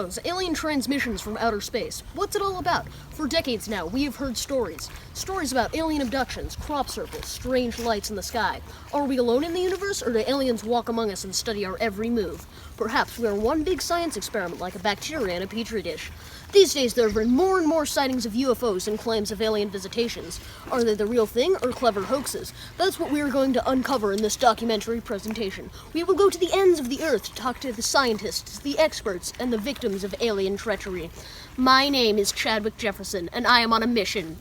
UFOs, alien transmissions from outer space. What's it all about? For decades now, we have heard stories. Stories about alien abductions, crop circles, strange lights in the sky. Are we alone in the universe, or do aliens walk among us and study our every move? Perhaps we are one big science experiment like a bacteria in a petri dish. These days, there have been more and more sightings of UFOs and claims of alien visitations. Are they the real thing or clever hoaxes? That's what we are going to uncover in this documentary presentation. We will go to the ends of the earth to talk to the scientists, the experts, and the victims of alien treachery. My name is Chadwick Jefferson, and I am on a mission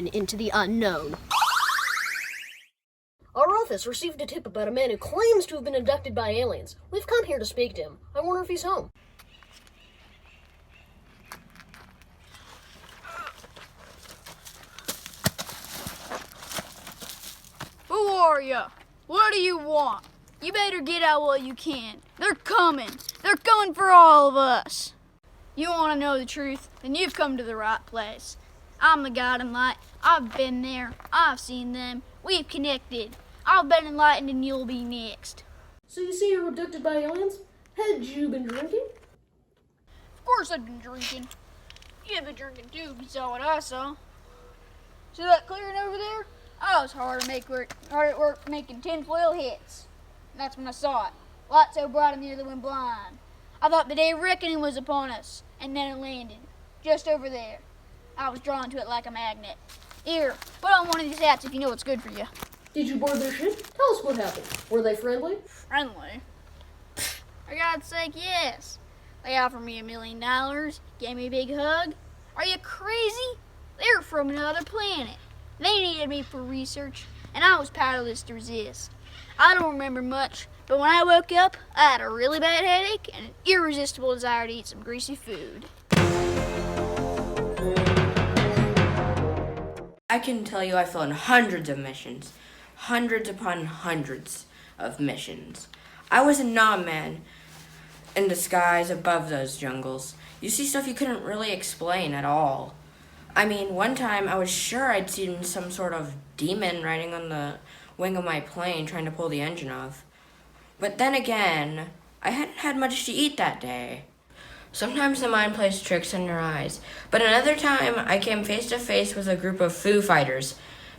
into the unknown. Our office received a tip about a man who claims to have been abducted by aliens. We've come here to speak to him. I wonder if he's home. Who are you? What do you want? You better get out while you can. They're coming. They're coming for all of us. You want to know the truth? Then you've come to the right place. I'm the guiding light. I've been there. I've seen them. We've connected. I've been enlightened and you'll be next. So you say you were abducted by aliens? Had you been drinking? Of course I've been drinking. You've been drinking too if you saw what I saw. See that clearing over there? I was hard at work making tinfoil hits. And that's when I saw it. Light so bright I nearly went blind. I thought the day of reckoning was upon us, and then it landed, just over there. I was drawn to it like a magnet. Here, put on one of these hats if you know what's good for you. Did you board their ship? Tell us what happened. Were they friendly? Friendly? For God's sake, yes. They offered me $1 million, gave me a big hug. Are you crazy? They're from another planet. They needed me for research, and I was powerless to resist. I don't remember much, but when I woke up, I had a really bad headache and an irresistible desire to eat some greasy food. I can tell you I've flown hundreds of missions. Hundreds upon hundreds of missions. I was a man in the skies above those jungles. You see stuff you couldn't really explain at all. I mean, one time I was sure I'd seen some sort of demon riding on the wing of my plane trying to pull the engine off. But then again, I hadn't had much to eat that day. Sometimes the mind plays tricks on your eyes, but another time I came face to face with a group of Foo Fighters.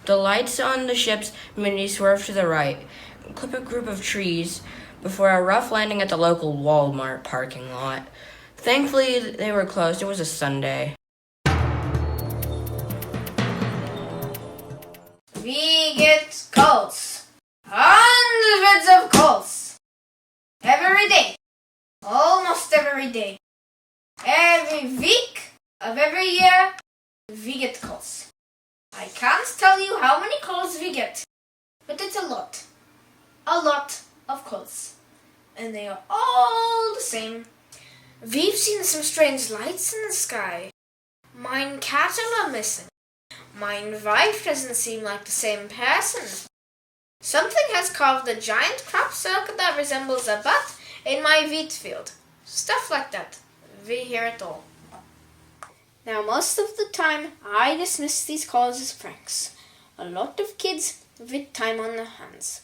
The lights on the ship's made me swerve to the right, clip a group of trees before a rough landing at the local Walmart parking lot. Thankfully, they were closed. It was a Sunday. We get calls. Hundreds of calls. Every day. Almost every day. Every week of every year, we get calls. I can't tell you how many calls we get, but it's a lot. A lot of calls. And they are all the same. We've seen some strange lights in the sky. Mine cattle are missing. Mine wife doesn't seem like the same person. Something has carved a giant crop circle that resembles a butt in my wheat field. Stuff like that. We hear it all. Now, most of the time, I dismiss these calls as pranks. A lot of kids with time on their hands.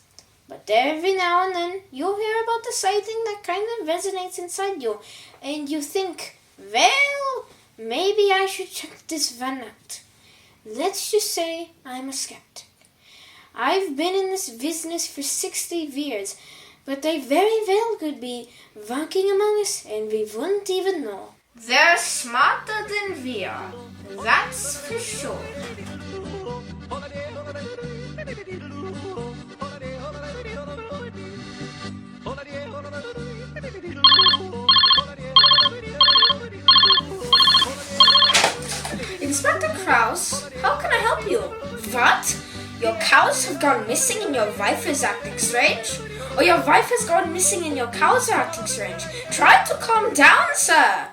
But every now and then, you'll hear about the sighting that kind of resonates inside you, and you think, well, maybe I should check this one out. Let's just say I'm a skeptic. I've been in this business for 60 years, but they very well could be walking among us and we wouldn't even know. They're smarter than we are, that's for sure. Inspector Krause, how can I help you? What? Your cows have gone missing and your wife is acting strange? Or your wife has gone missing and your cows are acting strange? Try to calm down, sir!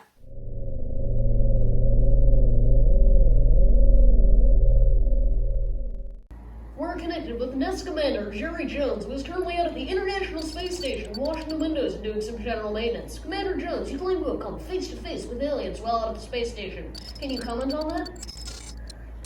We're connected with NASA Commander Jerry Jones, who is currently out at the International Space Station washing the windows and doing some general maintenance. Commander Jones, you claim to have come face to face with aliens while out at the space station. Can you comment on that?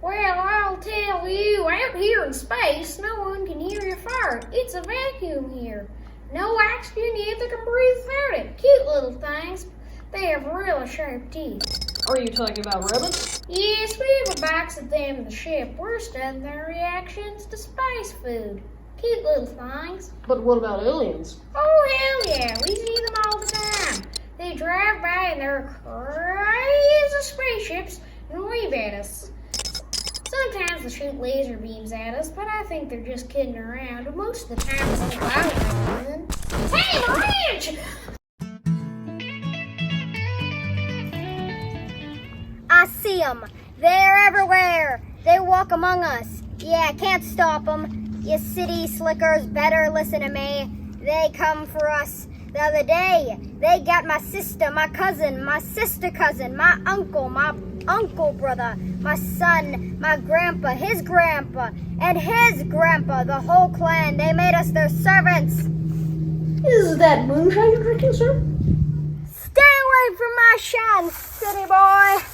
Well, I'll tell you, out here in space, no one can hear you fart. It's a vacuum here. No oxygen, yet they can breathe without it. Cute little things. They have really sharp teeth. Are you talking about rabbits? Yes, we have a box of them in the ship. We're studying their reactions to space food. Cute little things. But what about aliens? Oh, hell yeah, we see them all the time. They drive by in their crazy spaceships and wave at us. Sometimes they shoot laser beams at us, but I think they're just kidding around. And most of the time it's loud. Hey, Ranch! I see them. They're everywhere. They walk among us. Yeah, can't stop them. You city slickers better listen to me. They come for us. The other day, they got my sister, my cousin, my sister cousin, my uncle brother, my son, my grandpa, and his grandpa, the whole clan. They made us their servants. Is that moonshine you're drinking, sir? Stay away from my shine, city boy.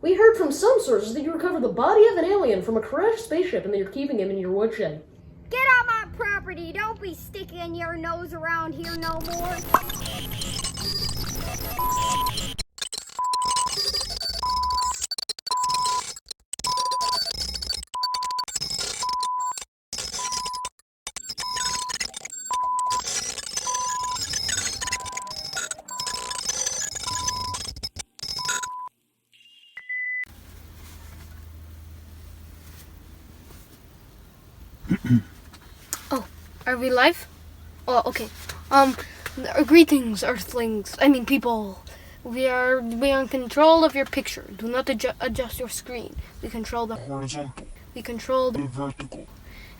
We heard from some sources that you recovered the body of an alien from a crashed spaceship and that you're keeping him in your woodshed. Get out my property. Don't be sticking your nose around here no more. Oh, are we live? Oh, okay. Greetings, Earthlings. I mean, people. We are in control of your picture. Do not adjust your screen. We control the horizontal, We control the vertical,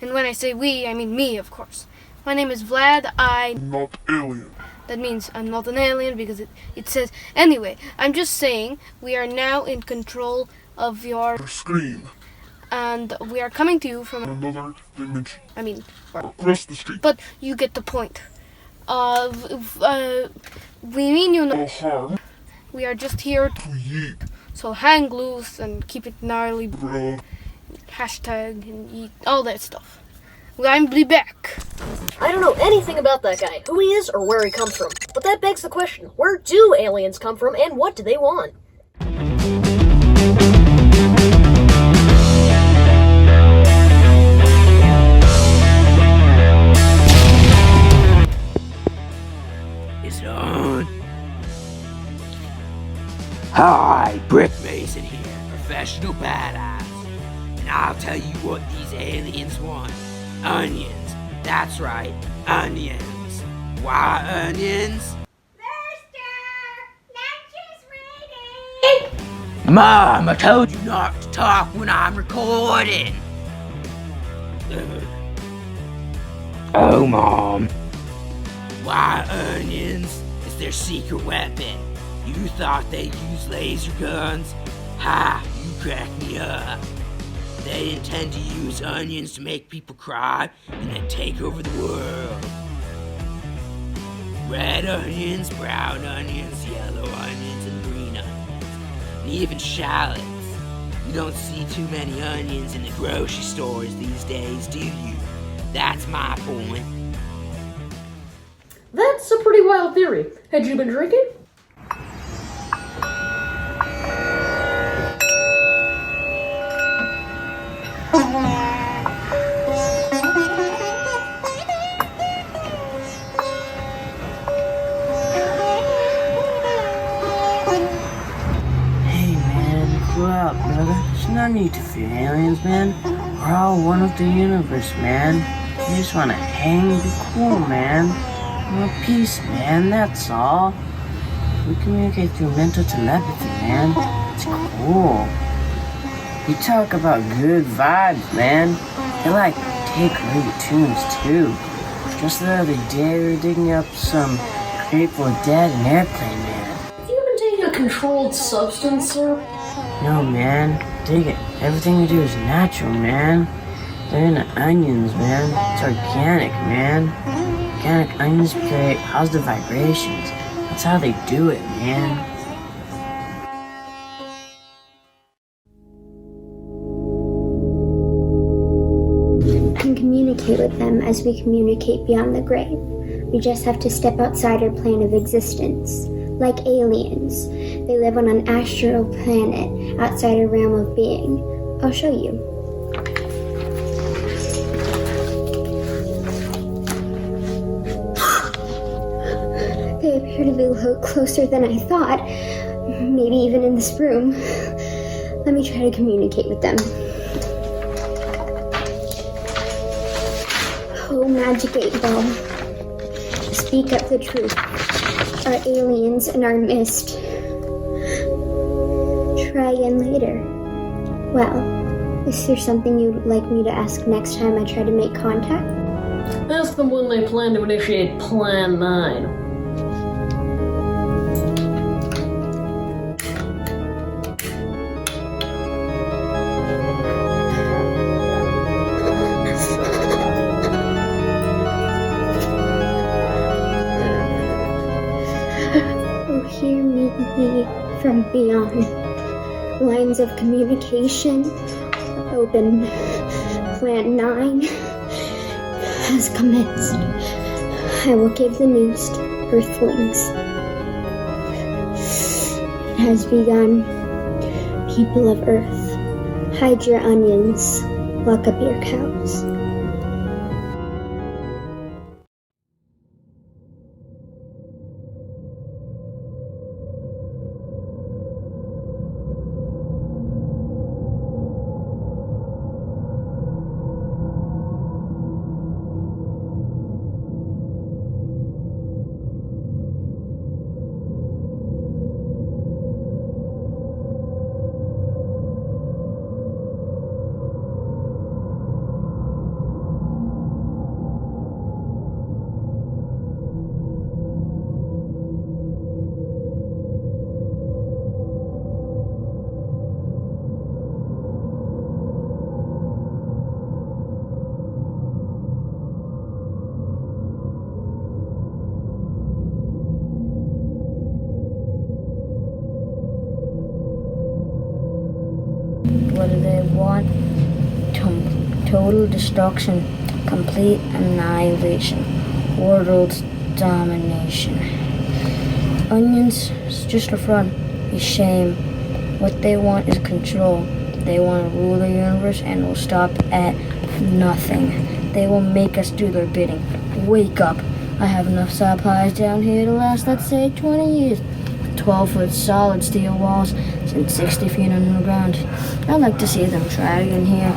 And when I say we, I mean me, of course. My name is Vlad. not alien. That means I'm not an alien because it says. Anyway, I'm just saying we are now in control of your. The screen, And we are coming to you from. another dimension, I mean, across the street. but you get the point. We mean you know. No harm We are just here to yeet, So hang loose and keep it gnarly. bro. Hashtag and eat all that stuff. I'm be back. I don't know anything about that guy, who he is or where he comes from. But that begs the question, where do aliens come from and what do they want? Is it on? Hi, Brick Mason here, professional badass. And I'll tell you what these aliens want. Onions. That's right, onions. Why onions? Mom, I told you not to talk when I'm recording. Oh, Mom. Why onions is their secret weapon. You thought they use laser guns? Ha, you cracked me up. They intend to use onions to make people cry and then take over the world. Red onions, brown onions, yellow onions, and green onions. And even shallots. You don't see too many onions in the grocery stores these days, do you? That's my point. That's a pretty wild theory. Had you been drinking? Hey man, cool out, brother. There's no need to fear aliens, man. We're all one with the universe, man. We just wanna hang and be cool, man. We want peace, man, that's all. We communicate through mental telepathy, man. It's cool. We talk about good vibes, man. They like take great tunes too. Just the other day we were digging up some Grateful Dead and Airplane Man. Have you been taking a controlled substance, sir? No, man. Dig it. Everything we do is natural, man. They're in the onions, man. It's organic, man. Organic onions create positive vibrations. That's how they do it, man. Can communicate with them as we communicate beyond the grave. We just have to step outside our plane of existence. Like aliens, they live on an astral planet outside our realm of being. I'll show you. They appear to be a little closer than I thought. Maybe even in this room. Let me try to communicate with them. Oh, Magic 8 Ball. Speak up the truth. Are aliens in our midst? Try again later. Well, is there something you'd like me to ask next time I try to make contact? Ask them when they plan to initiate Plan 9. Hear me from beyond. Lines of communication open. Plan 9 has commenced. I will give the news to Earthlings. It has begun. People of Earth, hide your onions, lock up your cows. What do they want? Total destruction, complete annihilation, world domination. Onions is just a front, a shame. What they want is control. They want to rule the universe and will stop at nothing. They will make us do their bidding. Wake up. I have enough supplies down here to last, let's say, 20 years. 12-foot solid steel walls and 60 feet underground. I'd like to see them try it in here.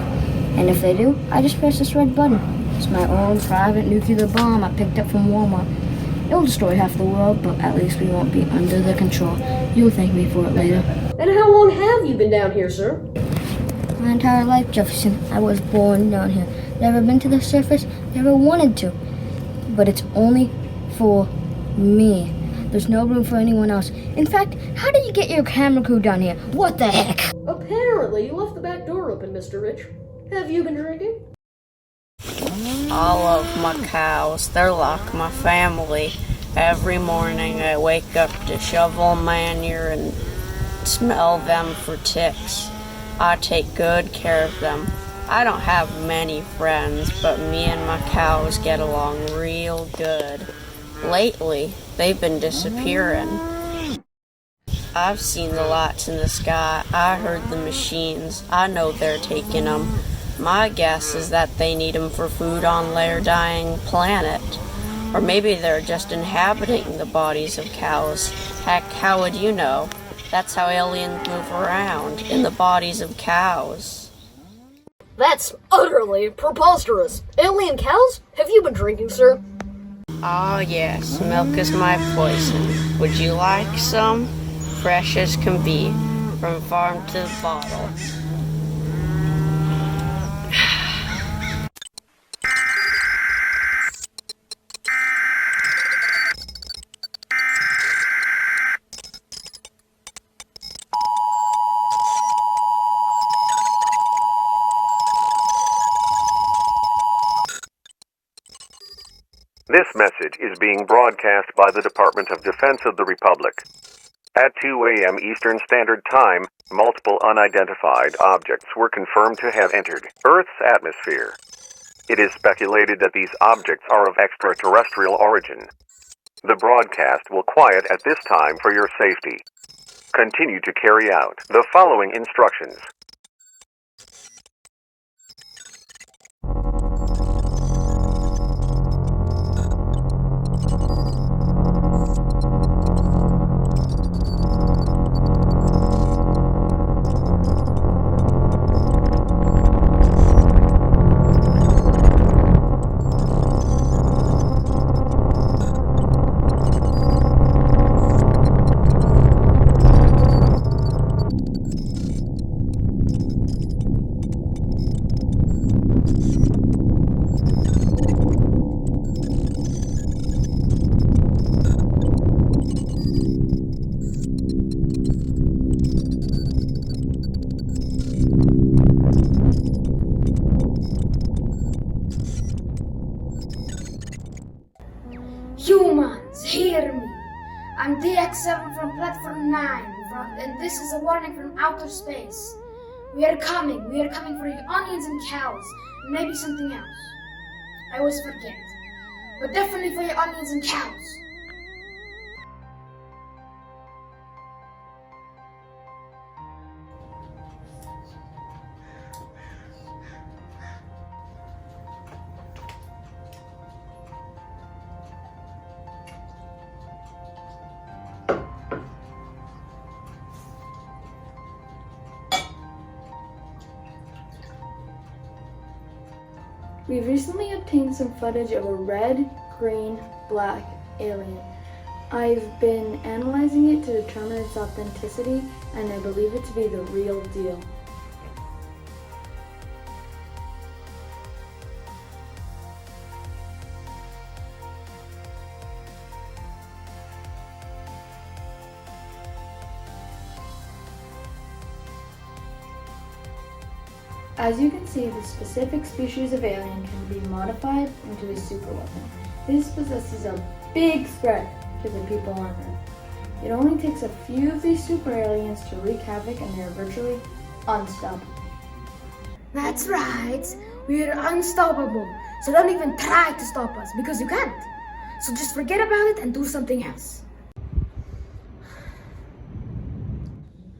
And if they do, I just press this red button. It's my own private nuclear bomb I picked up from Walmart. It'll destroy half the world, but at least we won't be under their control. You'll thank me for it later. And how long have you been down here, sir? My entire life, Jefferson. I was born down here. Never been to the surface, never wanted to. But it's only for me. There's no room for anyone else. In fact, how did you get your camera crew down here? What the heck? Apparently, you left the back door open, Mr. Rich. Have you been drinking? All of my cows, they're like my family. Every morning I wake up to shovel manure and smell them for ticks. I take good care of them. I don't have many friends, but me and my cows get along real good. Lately, they've been disappearing. I've seen the lights in the sky. I heard the machines. I know they're taking them. My guess is that they need them for food on their dying planet. Or maybe they're just inhabiting the bodies of cows. Heck, how would you know? That's how aliens move around, in the bodies of cows. That's utterly preposterous. Alien cows? Have you been drinking, sir? Ah, yes, milk is my poison. Would you like some? Fresh as can be, from farm to the bottle. This message is being broadcast by the Department of Defense of the Republic. At 2 a.m. Eastern Standard Time, multiple unidentified objects were confirmed to have entered Earth's atmosphere. It is speculated that these objects are of extraterrestrial origin. The broadcast will quiet at this time for your safety. Continue to carry out the following instructions. Humans, hear me. I'm DX7 from Platform 9, and this is a warning from outer space. We are coming for you onions and cows, and maybe something else. I always forget. But definitely for your onions and cows. We've recently obtained some footage of a red, green, black alien. I've been analyzing it to determine its authenticity, and I believe it to be the real deal. As you can see, the specific species of alien can be modified into a superweapon. This possesses a big threat to the people on Earth. It only takes a few of these super aliens to wreak havoc, and they're virtually unstoppable. That's right. We are unstoppable. So don't even try to stop us because you can't. So just forget about it and do something else.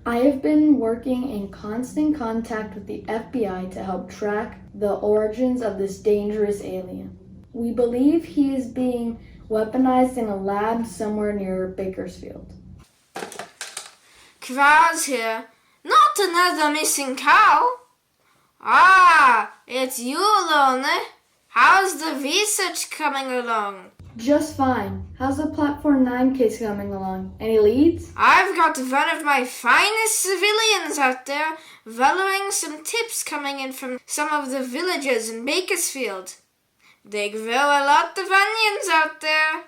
I have been working in constant contact with the FBI to help track the origins of this dangerous alien. We believe he is being weaponized in a lab somewhere near Bakersfield. Kvaz here. Not another missing cow. Ah, it's you, Lone. How's the research coming along? Just fine. How's the Platform 9 case coming along? Any leads? I've got one of my finest civilians out there following some tips coming in from some of the villagers in Bakersfield. They grow a lot of onions out there.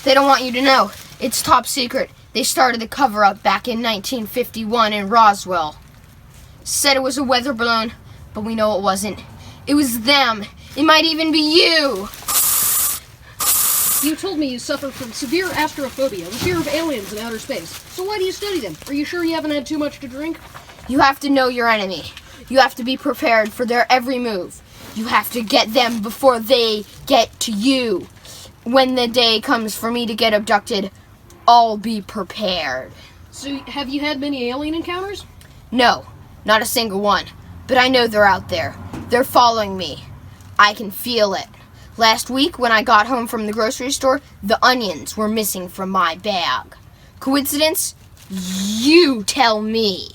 They don't want you to know. It's top secret. They started the cover-up back in 1951 in Roswell. Said it was a weather balloon, but we know it wasn't. It was them. It might even be you. You told me you suffer from severe astrophobia, the fear of aliens in outer space. So why do you study them? Are you sure you haven't had too much to drink? You have to know your enemy. You have to be prepared for their every move. You have to get them before they get to you. When the day comes for me to get abducted, I'll be prepared. So have you had many alien encounters? No, not a single one. But I know they're out there. They're following me. I can feel it. Last week, when I got home from the grocery store, the onions were missing from my bag. Coincidence? You tell me.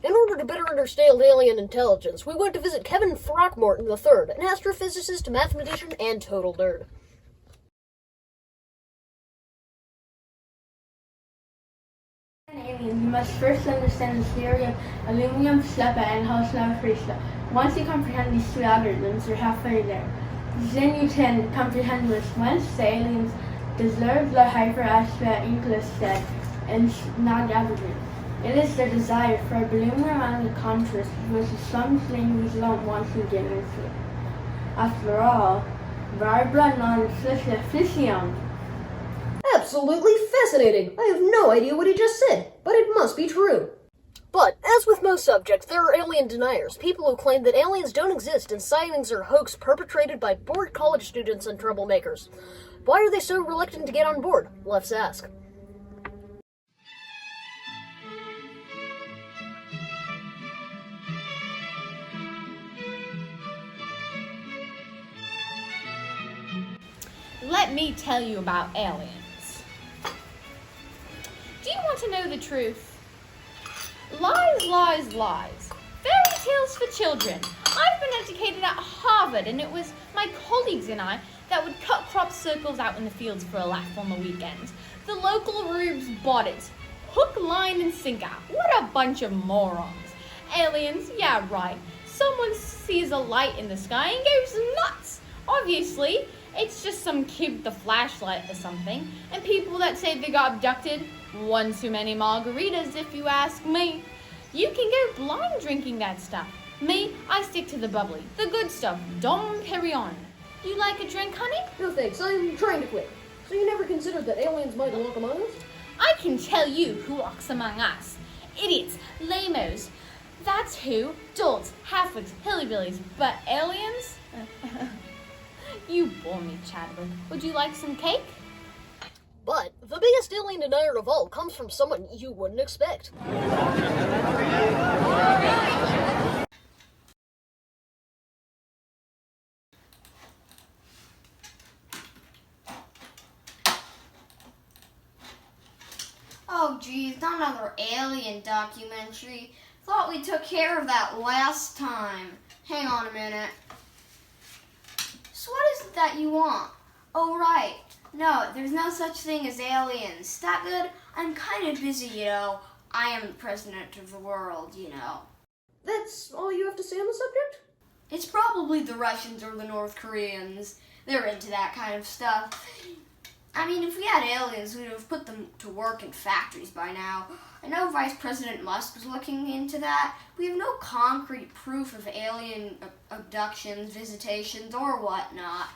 In order to better understand alien intelligence, we went to visit Kevin Throckmorton III, an astrophysicist, mathematician, and total nerd. Aliens, you must first understand the theory of aluminum, SLEPA, and Hausdorff-Freesler. Once you comprehend these two algorithms, you're halfway there. Then you can comprehend whence the aliens deserve the hyper-astra inclused and not evergreen. It is their desire for a bloom around the contrast, which is something we don't want to get into. After all, Barbara non-fission. Absolutely fascinating! I have no idea what he just said, but it must be true. But, as with most subjects, there are alien deniers, people who claim that aliens don't exist and sightings are hoax perpetrated by bored college students and troublemakers. Why are they so reluctant to get on board? Let's ask. Let me tell you about aliens. Do you want to know the truth? Lies, lies, lies. Fairy tales for children. I've been educated at Harvard, and it was my colleagues and I that would cut crop circles out in the fields for a laugh on the weekends. The local rubes bought it. Hook, line, and sinker. What a bunch of morons. Aliens, yeah, right. Someone sees a light in the sky and goes nuts. Obviously, it's just some kid with a flashlight or something. And people that say they got abducted, one too many margaritas if you ask me. You can go blind drinking that stuff. Me, I stick to the bubbly, the good stuff, Dom Perignon. You like a drink, honey? No thanks, I'm trying to quit. So you never considered that aliens might walk among us? I can tell you who walks among us. Idiots, lamos. That's who. Dolts, halfwits, hillbillies. But aliens? You bore me, Chadwick. Would you like some cake? But the biggest alien denier of all comes from someone you wouldn't expect. Oh geez, not another alien documentary. Thought we took care of that last time. Hang on a minute. So what is it that you want? Oh right. No, there's no such thing as aliens. That good? I'm kind of busy, you know. I am the president of the world, you know. That's all you have to say on the subject? It's probably the Russians or the North Koreans. They're into that kind of stuff. I mean, if we had aliens, we'd have put them to work in factories by now. I know Vice President Musk was looking into that. We have no concrete proof of alien abductions, visitations, or whatnot.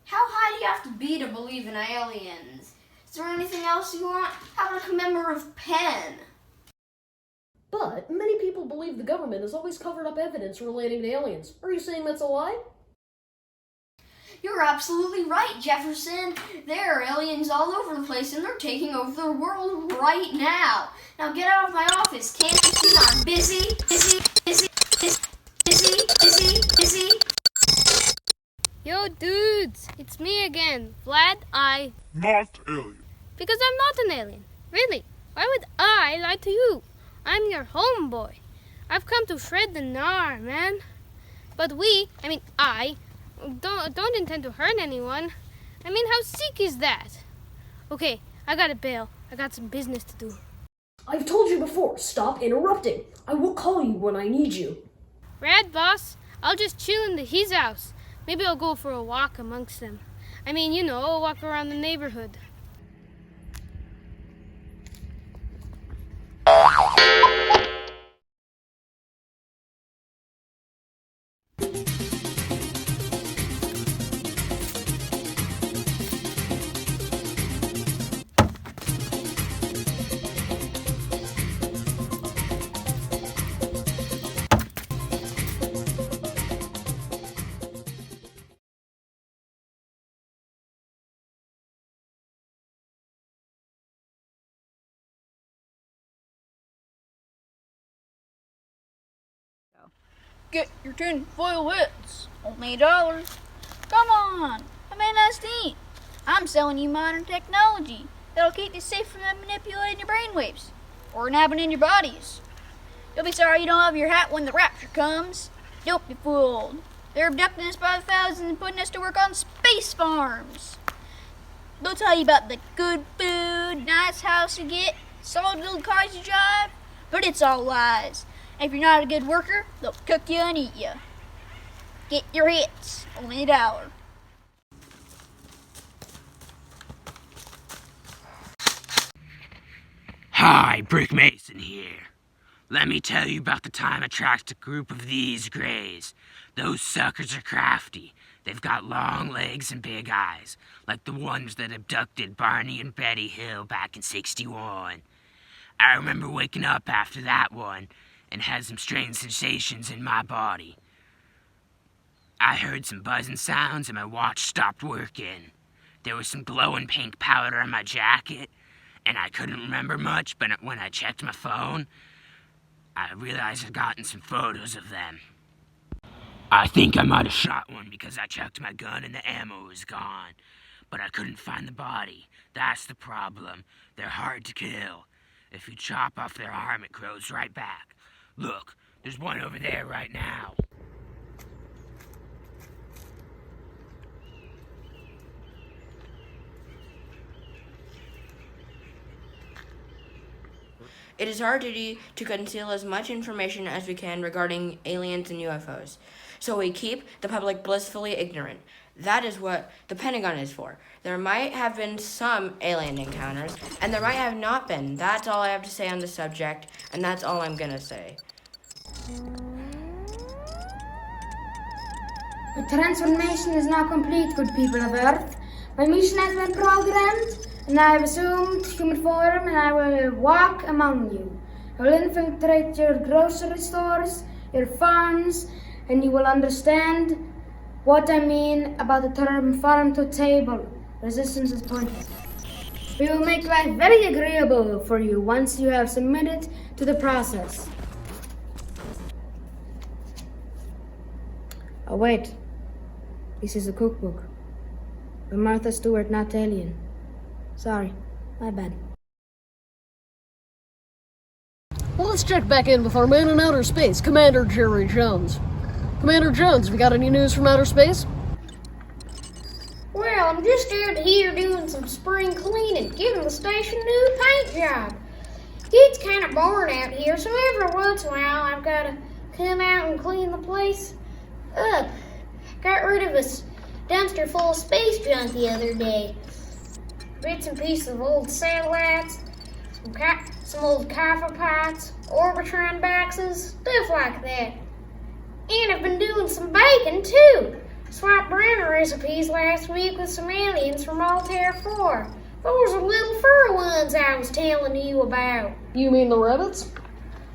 How high do you have to be to believe in aliens? Is there anything else you want? How about a commemorative pen? But many people believe the government has always covered up evidence relating to aliens. Are you saying that's a lie? You're absolutely right, Jefferson. There are aliens all over the place, and they're taking over the world right now. Now get out of my office. Can't you see I'm busy, busy, busy, busy, busy, busy, busy? Yo, dudes, it's me again, Vlad. Not alien. Because I'm not an alien. Really, why would I lie to you? I'm your homeboy. I've come to shred the gnar, man. But I don't intend to hurt anyone. I mean, how sick is that? Okay, I gotta bail. I got some business to do. I've told you before, stop interrupting. I will call you when I need you. Rad, boss. I'll just chill in his house. Maybe I'll go for a walk amongst them. I mean, you know, walk around the neighborhood. Get your tinfoil hits. Only $1. Come on. Come in, nice to eat. I'm selling you modern technology that'll keep you safe from them manipulating your brainwaves or nabbing in your bodies. You'll be sorry you don't have your hat when the rapture comes. Don't be fooled. They're abducting us by the thousands and putting us to work on space farms. They'll tell you about the good food, nice house you get, solid gold cars you drive, but it's all lies. And if you're not a good worker, they'll cook you and eat you. Get your hits. Only $1. Hi, Brick Mason here. Let me tell you about the time I tracked a group of these greys. Those suckers are crafty. They've got long legs and big eyes, like the ones that abducted Barney and Betty Hill back in '61. I remember waking up after that one and had some strange sensations in my body. I heard some buzzing sounds and my watch stopped working. There was some glowing pink powder on my jacket, and I couldn't remember much, but when I checked my phone, I realized I'd gotten some photos of them. I think I might have shot one because I checked my gun and the ammo was gone, but I couldn't find the body. That's the problem. They're hard to kill. If you chop off their arm, it grows right back. Look, there's one over there right now. It is our duty to conceal as much information as we can regarding aliens and UFOs, so we keep the public blissfully ignorant. That is what the Pentagon is for. There might have been some alien encounters, and there might have not been. That's all I have to say on the subject, and that's all I'm gonna say. The transformation is now complete, good people of Earth. My mission has been programmed, and I have assumed human form, and I will walk among you. I will infiltrate your grocery stores, your farms, and you will understand what I mean about the term farm to table. Resistance is pointless. We will make life very agreeable for you once you have submitted to the process. Oh wait, this is a cookbook. By Martha Stewart, not Alien. Sorry, my bad. Well, let's check back in with our man in outer space, Commander Jerry Jones. Commander Jones, have you got any news from outer space? Well, I'm just out here doing some spring cleaning, giving the station a new paint job. It's kind of boring out here, so every once in a while I've got to come out and clean the place up. Got rid of this dumpster full of space junk the other day. Bits and pieces of old satellites, some old copper pots, Orbitron boxes, stuff like that. And I've been doing some baking too. Swapped brownie recipes last week with some aliens from Altair 4. Those are little fur ones I was telling you about. You mean the rabbits?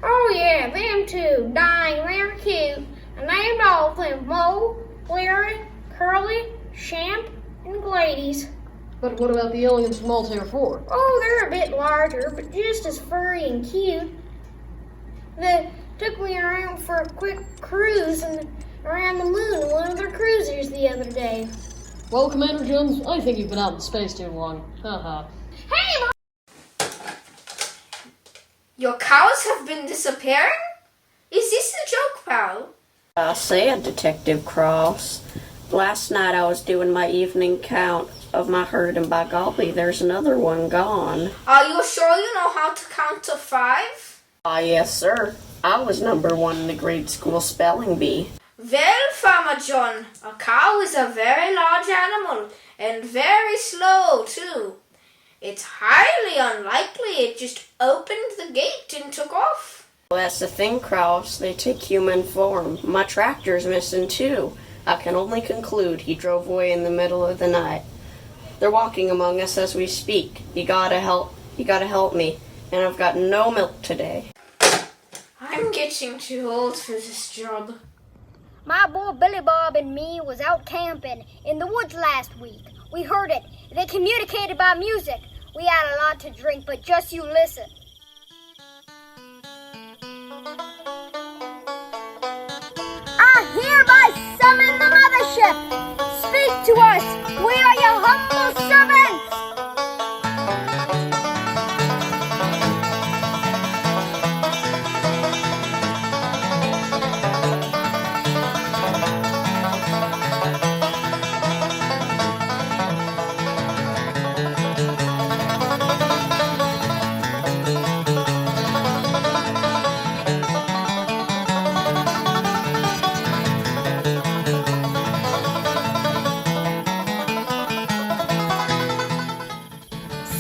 Oh yeah, them too. Dying, they're cute. I named all of them Mo, Larry, Curly, Champ, and Glades. But what about the aliens from Altair 4? Oh, they're a bit larger, but just as furry and cute. They took me around for a quick cruise around the moon in one of their cruisers the other day. Well, Commander Jones, I think you've been out in space too long. Haha. Hey, Mom! Your cows have been disappearing? Is this a joke, pal? Say it, Detective Cross. Last night I was doing my evening count of my herd, and by golly, there's another one gone. Are you sure you know how to count to 5? Yes, sir. I was number 1 in the grade school spelling bee. Well, Farmer John, a cow is a very large animal, and very slow, too. It's highly unlikely it just opened the gate and took off. Well, that's the thing, Kraus. They take human form. My tractor's missing, too. I can only conclude he drove away in the middle of the night. They're walking among us as we speak. You gotta help me, and I've got no milk today. I'm getting too old for this job. My boy Billy Bob and me was out camping in the woods last week. We heard it. They communicated by music. We had a lot to drink, but just you listen. hereby summon the mothership. Speak to us. We are your humble servants.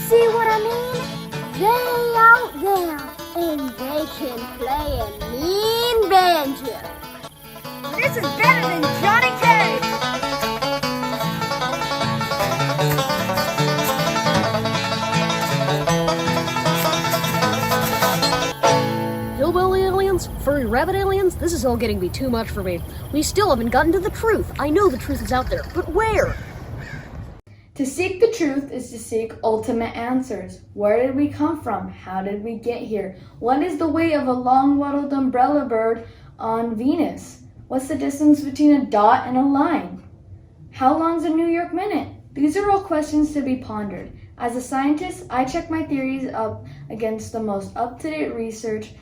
See what I mean? They out there, and they can play a mean banjo. This is better than Johnny Cage. Hillbilly aliens? Furry rabbit aliens? This is all getting to be too much for me. We still haven't gotten to the truth. I know the truth is out there, but where? To seek the truth is to seek ultimate answers. Where did we come from? How did we get here? What is the weight of a long-wattled umbrella bird on Venus? What's the distance between a dot and a line? How long's a New York minute? These are all questions to be pondered. As a scientist, I check my theories up against the most up-to-date research,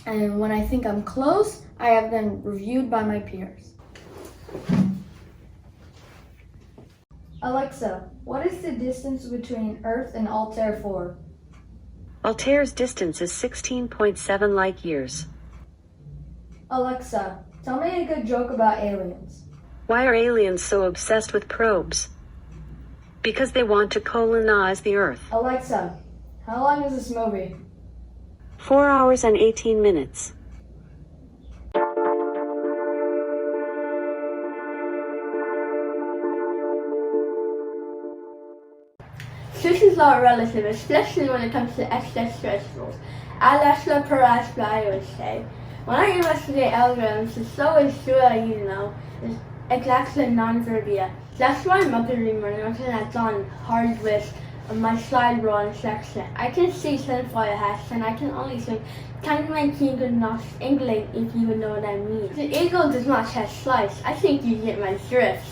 and when I think I'm close, I have them reviewed by my peers. Alexa, what is the distance between Earth and Altair 4? Altair's distance is 16.7 light years. Alexa, tell me a good joke about aliens. Why are aliens so obsessed with probes? Because they want to colonize the Earth. Alexa, how long is this movie? 4 hours and 18 minutes. This is not relative, especially when it comes to extraterrestrials. Ad astra per astra, I would say. When I investigate algorithms, it's always true that it's actually non-verbia. That's why I'm up every morning looking at on hard list of my slide rule section. I can see tinfoil hats and I can only think, can my king good enough English if you would know what I mean. The eagle does not test slice. I think you get my drift.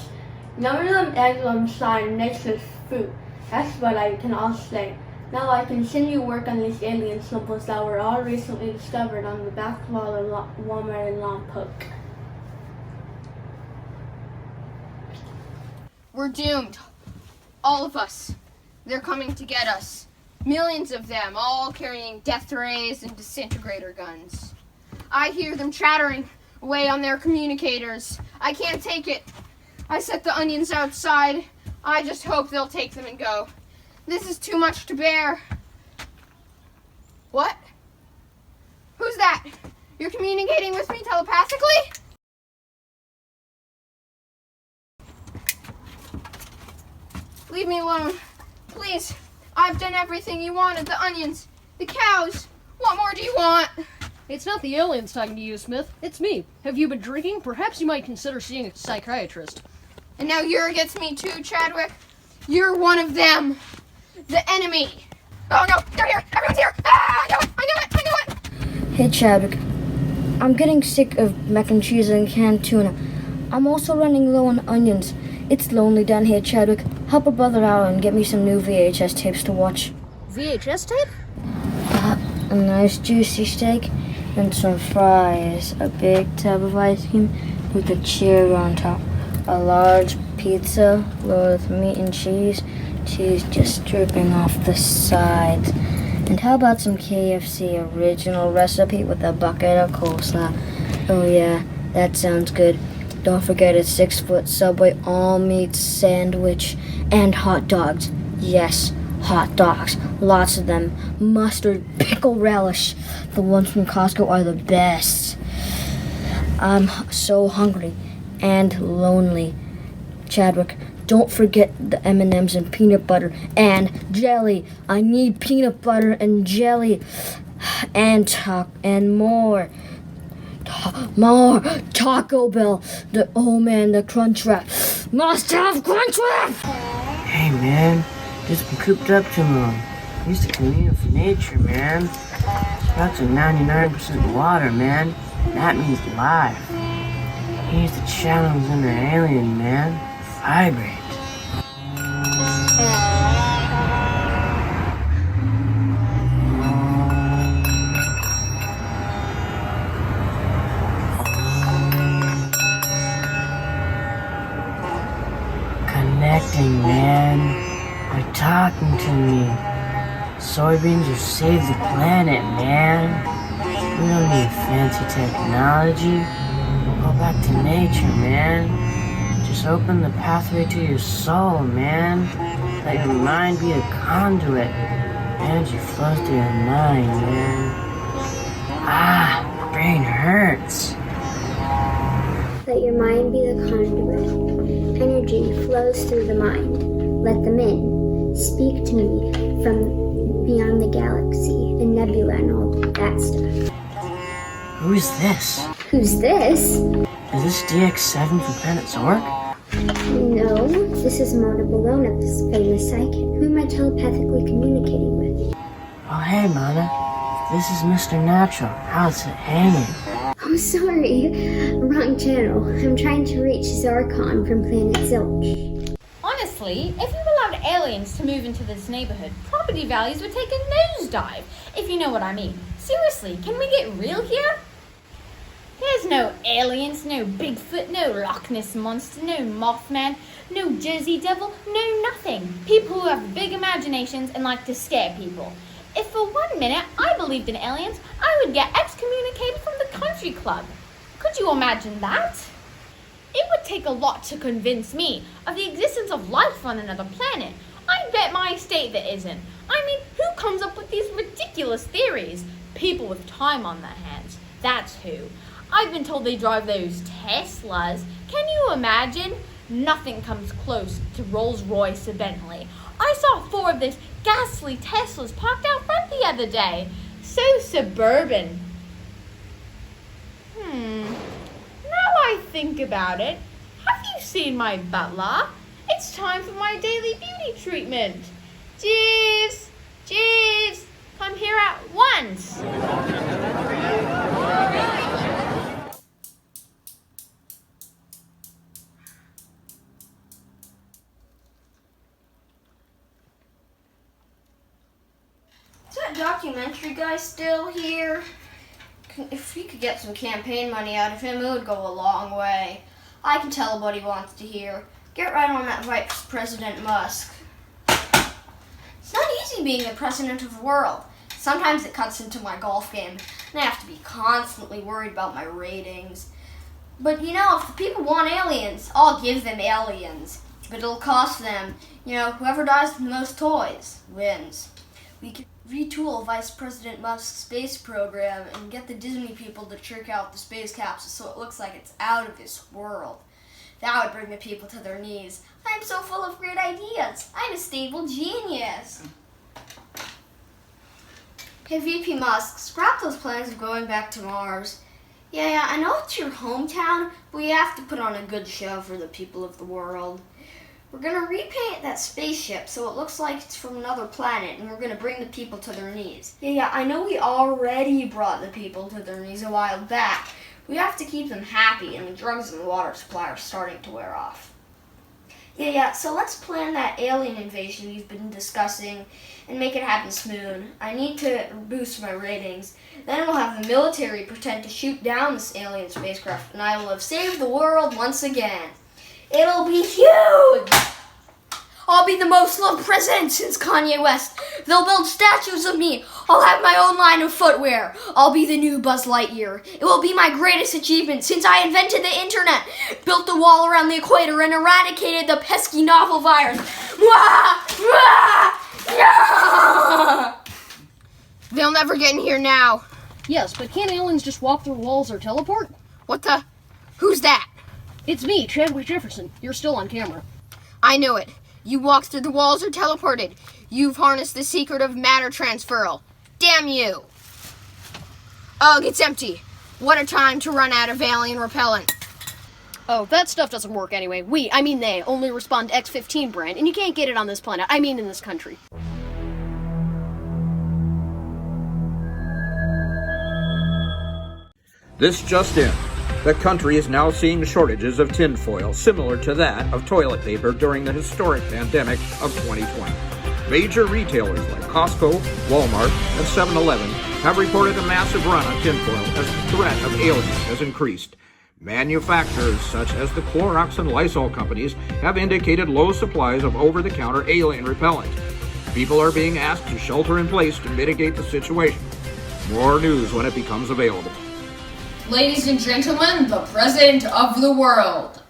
None of them emblem sign nature's fruit. That's what I can all say. Now I continue work on these alien symbols that were all recently discovered on the back wall of Walmart in Lompoc. We're doomed. All of us. They're coming to get us. Millions of them, all carrying death rays and disintegrator guns. I hear them chattering away on their communicators. I can't take it. I set the onions outside. I just hope they'll take them and go. This is too much to bear. What? Who's that? You're communicating with me telepathically? Leave me alone. Please. I've done everything you wanted. The onions. The cows. What more do you want? It's not the aliens talking to you, Smith. It's me. Have you been drinking? Perhaps you might consider seeing a psychiatrist. And now you're against me too, Chadwick. You're one of them. The enemy. Oh no, they're here. Everyone's here. Ah, I know it. Hey Chadwick, I'm getting sick of mac and cheese and canned tuna. I'm also running low on onions. It's lonely down here, Chadwick. Help a brother out and get me some new VHS tapes to watch. VHS tape? A nice juicy steak and some fries. A big tub of ice cream with a cherry on top. A large pizza loaded with meat and cheese just dripping off the sides. And how about some KFC original recipe with a bucket of coleslaw? Oh yeah, that sounds good. Don't forget a 6-foot Subway all-meat sandwich and hot dogs. Yes, hot dogs. Lots of them. Mustard, pickle relish. The ones from Costco are the best. I'm so hungry and lonely. Chadwick, don't forget the M&Ms and peanut butter and jelly. I need peanut butter and jelly and more. More Taco Bell. The Crunch Wrap. Must have Crunch Wrap. Hey man, just been cooped up too long. Used to commute for nature, man. Sprouts are 99% water, man. That means life. Change the channels under alien, man. Vibrate. Connecting, man. They're talking to me. Soybeans will save the planet, man. We don't need fancy technology. We'll go back to nature, man. Just open the pathway to your soul, man. Let your mind be a conduit. Energy flows through your mind, man. Ah, brain hurts. Let your mind be the conduit. Energy flows through the mind. Let them in. Speak to me from beyond the galaxy and nebula and all that stuff. Who's this? Who's this? Is this DX7 from Planet Zork? No, this is Mona Bologna, this famous psychic. Who am I telepathically communicating with? Oh, hey, Mona. This is Mr. Natural. How's it hanging? Oh, sorry. Wrong channel. I'm trying to reach Zarkon from Planet Zilch. Honestly, if you allowed aliens to move into this neighborhood, property values would take a nosedive, if you know what I mean. Seriously, can we get real here? There's no aliens, no Bigfoot, no Loch Ness Monster, no Mothman, no Jersey Devil, no nothing. People who have big imaginations and like to scare people. If for 1 minute I believed in aliens, I would get excommunicated from the country club. Could you imagine that? It would take a lot to convince me of the existence of life on another planet. I bet my state there isn't. I mean, who comes up with these ridiculous theories? People with time on their hands. That's who. I've been told they drive those Teslas. Can you imagine? Nothing comes close to Rolls-Royce or Bentley. I saw 4 of those ghastly Teslas parked out front the other day. So suburban. Now I think about it, have you seen my butler? It's time for my daily beauty treatment. Jeeves! Jeeves! Come here at once! Is that documentary guy still here? If we could get some campaign money out of him, it would go a long way. I can tell what he wants to hear. Get right on that Vice President Musk. It's not easy being the president of the world. Sometimes it cuts into my golf game, and I have to be constantly worried about my ratings. But you know, if the people want aliens, I'll give them aliens. But it'll cost them. You know, whoever dies with the most toys wins. We could retool Vice President Musk's space program and get the Disney people to trick out the space capsule so it looks like it's out of this world. That would bring the people to their knees. I'm so full of great ideas. I'm a stable genius. Hey, VP Musk, scrap those plans of going back to Mars. Yeah, I know it's your hometown, but we have to put on a good show for the people of the world. We're going to repaint that spaceship so it looks like it's from another planet, and we're going to bring the people to their knees. Yeah, I know we already brought the people to their knees a while back. We have to keep them happy, and the drugs and the water supply are starting to wear off. Yeah, so let's plan that alien invasion we've been discussing and make it happen soon. I need to boost my ratings. Then we'll have the military pretend to shoot down this alien spacecraft, and I will have saved the world once again. It'll be huge! I'll be the most loved president since Kanye West. They'll build statues of me. I'll have my own line of footwear. I'll be the new Buzz Lightyear. It will be my greatest achievement since I invented the internet, built the wall around the equator, and eradicated the pesky novel virus. They'll never get in here now. Yes, but can't aliens just walk through walls or teleport? What the? Who's that? It's me, Chadwick Jefferson. You're still on camera. I knew it. You walked through the walls or teleported. You've harnessed the secret of matter transferal. Damn you. Ugh, it's empty. What a time to run out of alien repellent. Oh, that stuff doesn't work anyway. They only respond to X-15 brand, and you can't get it on this planet. In this country. This just in. The country is now seeing shortages of tinfoil, similar to that of toilet paper during the historic pandemic of 2020. Major retailers like Costco, Walmart, and 7-Eleven have reported a massive run on tinfoil as the threat of aliens has increased. Manufacturers such as the Clorox and Lysol companies have indicated low supplies of over-the-counter alien repellent. People are being asked to shelter in place to mitigate the situation. More news when it becomes available. Ladies and gentlemen, the President of the world.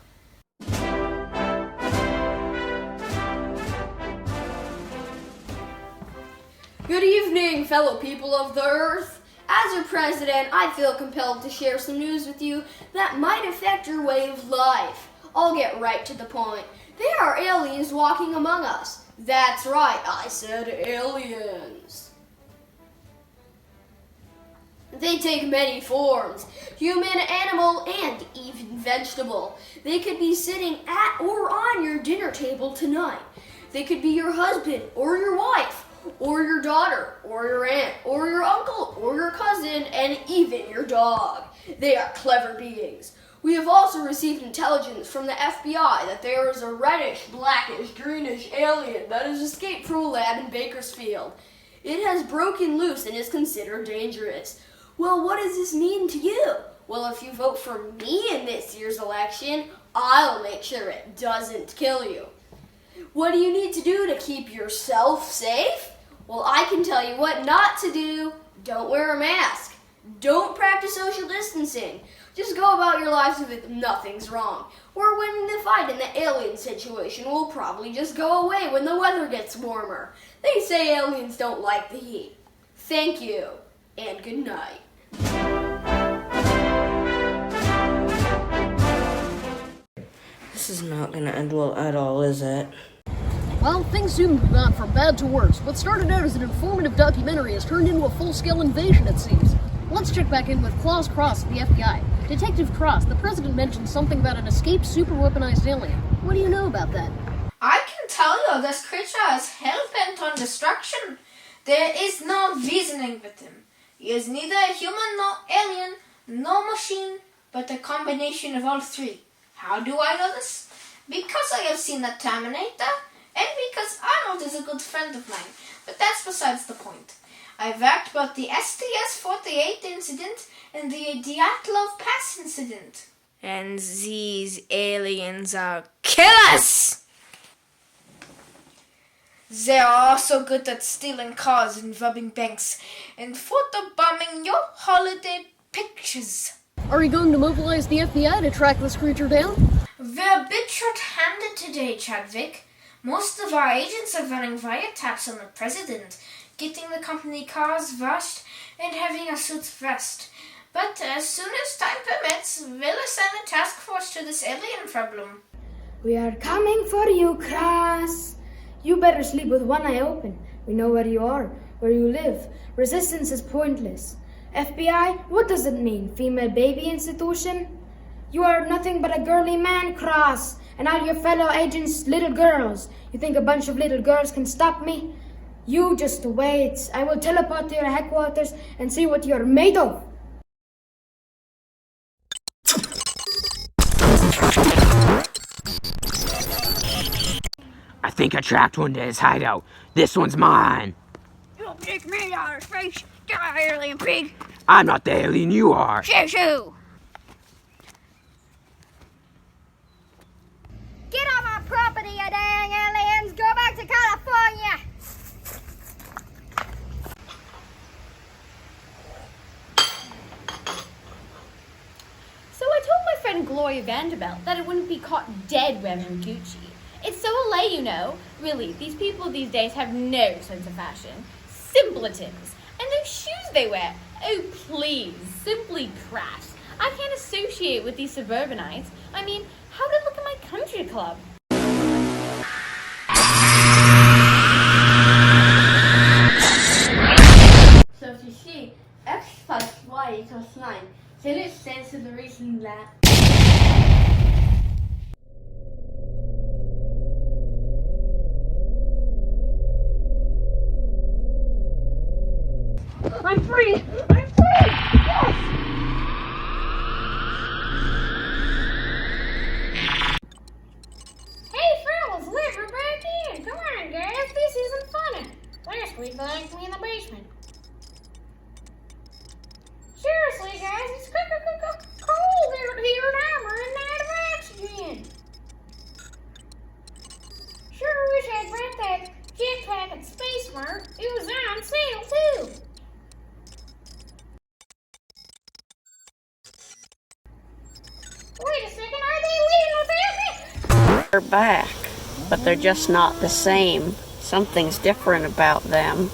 Good evening, fellow people of the Earth. As your president, I feel compelled to share some news with you that might affect your way of life. I'll get right to the point. There are aliens walking among us. That's right, I said aliens. They take many forms, human, animal, and even vegetable. They could be sitting at or on your dinner table tonight. They could be your husband or your wife, or your daughter, or your aunt, or your uncle, or your cousin, and even your dog. They are clever beings. We have also received intelligence from the FBI that there is a reddish, blackish, greenish alien that has escaped from a lab in Bakersfield. It has broken loose and is considered dangerous. Well, what does this mean to you? Well, if you vote for me in this year's election, I'll make sure it doesn't kill you. What do you need to do to keep yourself safe? Well, I can tell you what not to do. Don't wear a mask. Don't practice social distancing. Just go about your lives as if nothing's wrong. We're winning the fight, and the alien situation will probably just go away when the weather gets warmer. They say aliens don't like the heat. Thank you, and good night. This is not going to end well at all, is it? Well, things seem to have gone from bad to worse. What started out as an informative documentary has turned into a full-scale invasion, it seems. Let's check back in with Klaus Cross at the FBI. Detective Cross, the president mentioned something about an escaped super-weaponized alien. What do you know about that? I can tell you this creature is hell-bent on destruction. There is no reasoning with him. He is neither a human nor alien, nor machine, but a combination of all three. How do I know this? Because I have seen the Terminator, and because Arnold is a good friend of mine. But that's besides the point. I worked both the STS-48 incident and the Dyatlov Pass incident. And these aliens are killers! They are also good at stealing cars and robbing banks and photobombing your holiday pictures. Are you going to mobilize the FBI to track this creature down? We're a bit short-handed today, Chadwick. Most of our agents are running wiretaps on the president, getting the company cars washed and having our suits dressed. But as soon as time permits, we'll assign a task force to this alien problem. We are coming for you, Cross. You better sleep with one eye open. We know where you are, where you live. Resistance is pointless. FBI, what does it mean? Female baby institution? You are nothing but a girly man, Cross, and all your fellow agents little girls. You think a bunch of little girls can stop me? You just wait. I will teleport to your headquarters and see what you're made of. I think I tracked one to his hideout. This one's mine. You'll take me out of space, you alien pig. I'm not the alien, you are. Shoo shoo. Get off our property, you dang aliens! Go back to California! So I told my friend Gloria Vanderbilt that it wouldn't be caught dead wearing Gucci. It's so LA, you know. Really, these people these days have no sense of fashion. Simpletons. And those shoes they wear. Oh, please. Simply crass. I can't associate with these suburbanites. I mean, how would it look at my country club? So if you see x plus y equals 9, then it stands to the reason that... I'm free! I'm free! Yes! we thank me in the basement. Seriously, guys, it's cold out here and I'm running out of oxygen. Sure wish I'd brought that jetpack at Space Mart. It was on sale, too. Wait a second, are they leaving without me? They're back, but they're just not the same. Something's different about them.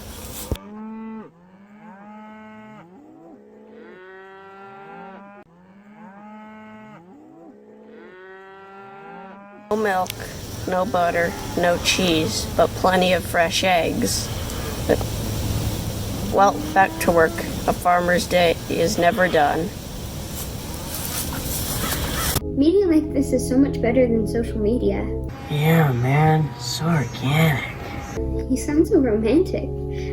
No milk, no butter, no cheese, but plenty of fresh eggs. Well, back to work. A farmer's day is never done. Media like this is so much better than social media. Yeah, man, so organic. You sound so romantic.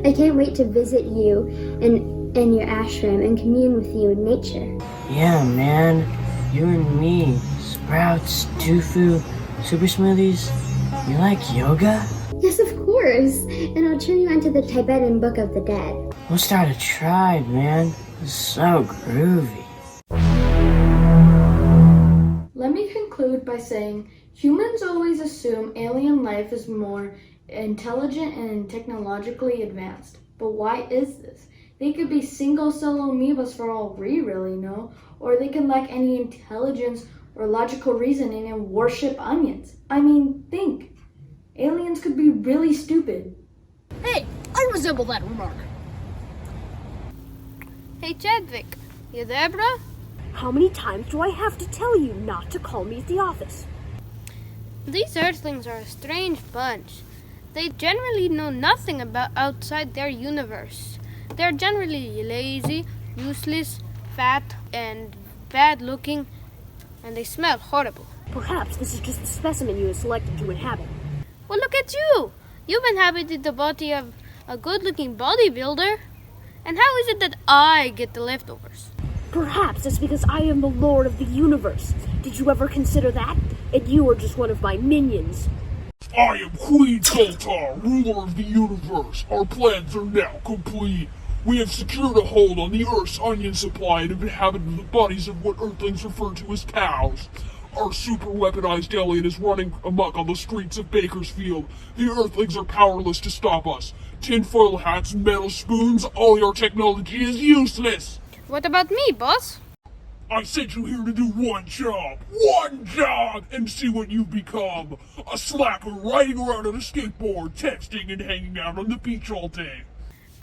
I can't wait to visit you and your ashram and commune with you in nature. Yeah, man, you and me, sprouts, tofu, super smoothies. You like yoga? Yes, of course. And I'll turn you onto the Tibetan Book of the Dead. We'll start a tribe, man. It's so groovy. Let me conclude by saying humans always assume alien life is more intelligent and technologically advanced. But why is this? They could be single-cell amoebas for all we really know, or they could lack any intelligence or logical reasoning and worship onions. I mean, think. Aliens could be really stupid. Hey, I resemble that remark. Hey, Chadwick, you there, bruh? How many times do I have to tell you not to call me at the office? These Earthlings are a strange bunch. They generally know nothing about outside their universe. They're generally lazy, useless, fat, and bad-looking, and they smell horrible. Perhaps this is just the specimen you have selected to inhabit. Well, look at you! You've inhabited the body of a good-looking bodybuilder. And how is it that I get the leftovers? Perhaps it's because I am the Lord of the Universe. Did you ever consider that? And you are just one of my minions. I am Queen Tultar, ruler of the universe. Our plans are now complete. We have secured a hold on the Earth's onion supply and have inhabited the bodies of what Earthlings refer to as cows. Our super weaponized alien is running amok on the streets of Bakersfield. The Earthlings are powerless to stop us. Tinfoil hats and metal spoons, all your technology is useless. What about me, boss? I sent you here to do one job, and see what you've become. A slacker riding around on a skateboard, texting and hanging out on the beach all day.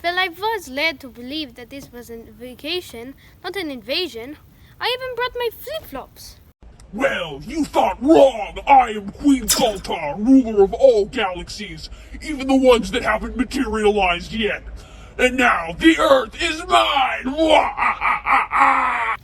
Well, I was led to believe that this was a vacation, not an invasion. I even brought my flip-flops. Well, you thought wrong! I am Queen Tultar, ruler of all galaxies, even the ones that haven't materialized yet. And now, the Earth is mine! Wah-ah-ah-ah-ah!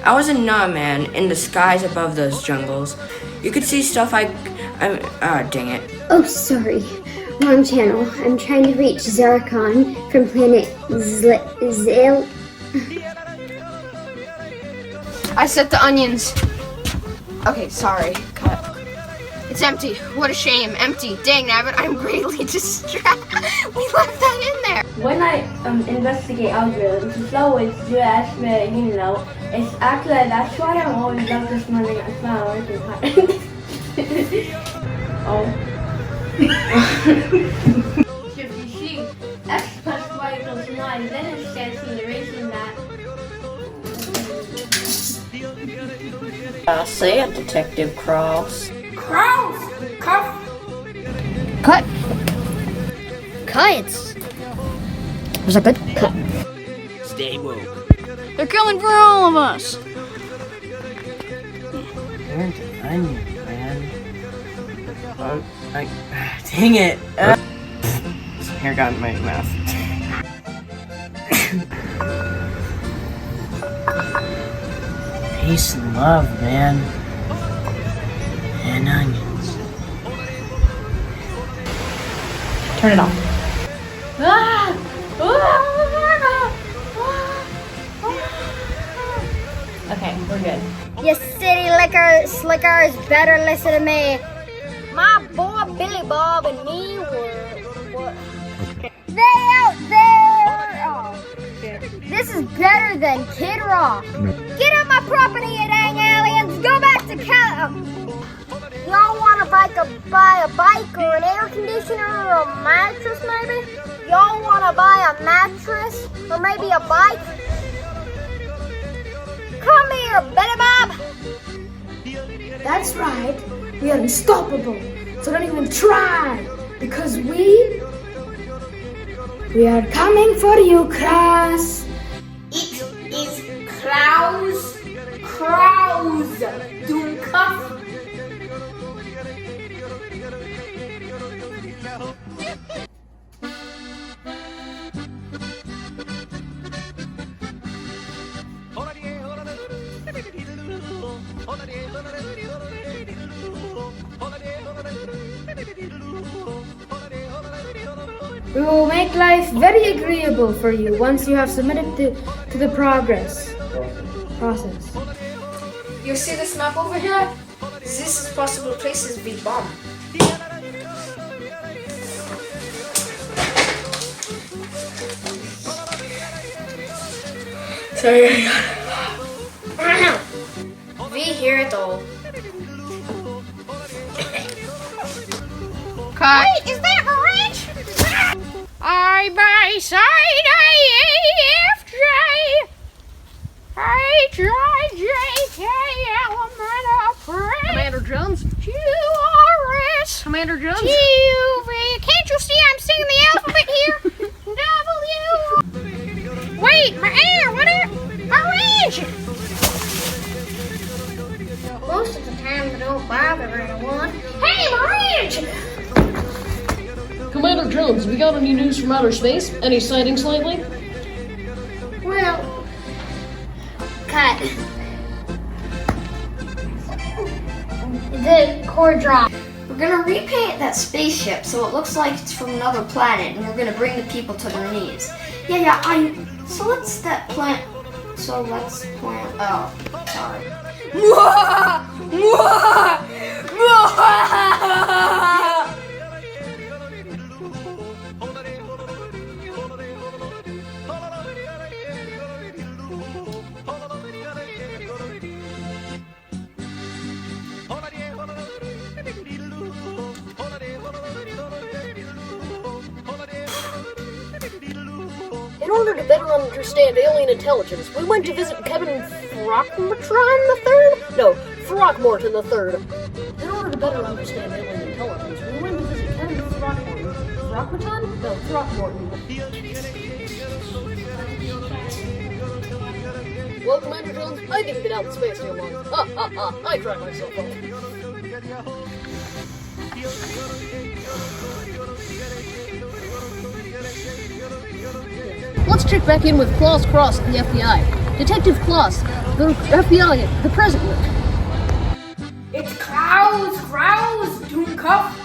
I was not a man in the skies above those jungles. You could see stuff dang it. Oh, sorry. Wrong channel. I'm trying to reach Zarkon from planet Zil. I set the onions. Okay, sorry. Cut. It's empty. What a shame. Empty. Dang, Nabbit, I'm greatly distracted. We left that in there. When I investigate algorithms, it's always just it's actually, that's why I'm always up this morning. It's not working hard. Oh. If you see x plus y equals 9, then it stands for the reason that. I see it, Detective Cross. Crows! Cuff! Cut. Cut. Was a good cut. Stay woke. They're coming for all of us. Where's the onion, man? Oh, dang it. Hair got in my mouth. Peace and love, man. And onions. Turn it off. Okay, we're good. You city slickers better listen to me. My boy Billy Bob and me were they out there. Oh, this is better than Kid Rock. Get on my property, you dang aliens. Go back to Cal. Y'all want to buy a bike or an air conditioner or a mattress maybe? Y'all want to buy a mattress or maybe a bike? Come here, Billy Bob! That's right. We are unstoppable. So don't even try. Because we are coming for you, Cross. It is Kraus. Kraus. Dummkopf. We will make life very agreeable for you once you have submitted to the process. You see this map over here? This is possible places we bomb. Sorry. We hear it all. Cut. Wait, is that orange? I by side AFJ. Commander Jones? QRS. Commander Jones? QV. Can't you see I'm singing the alphabet here? W. Wait, my air. What are orange? Most of the time they don't bother anyone. Hey, orange! Commander Jones, we got any news from outer space? Any sightings lately? Well, cut. The core drop. We're gonna repaint that spaceship so it looks like it's from another planet, and we're gonna bring the people to their knees. So let's plant. Oh, sorry. In order to better understand alien intelligence, we went to visit Kevin Throckmorton III. In order to better understand alien intelligence, we went to visit Kevin Throckmorton. Throckmorton? Well, Commander Jones, I didn't get out in space too long. I tried myself off. Let's check back in with Klaus Cross at the FBI. Detective Klaus, the FBI, the present. It's Klaus, Dummkopf.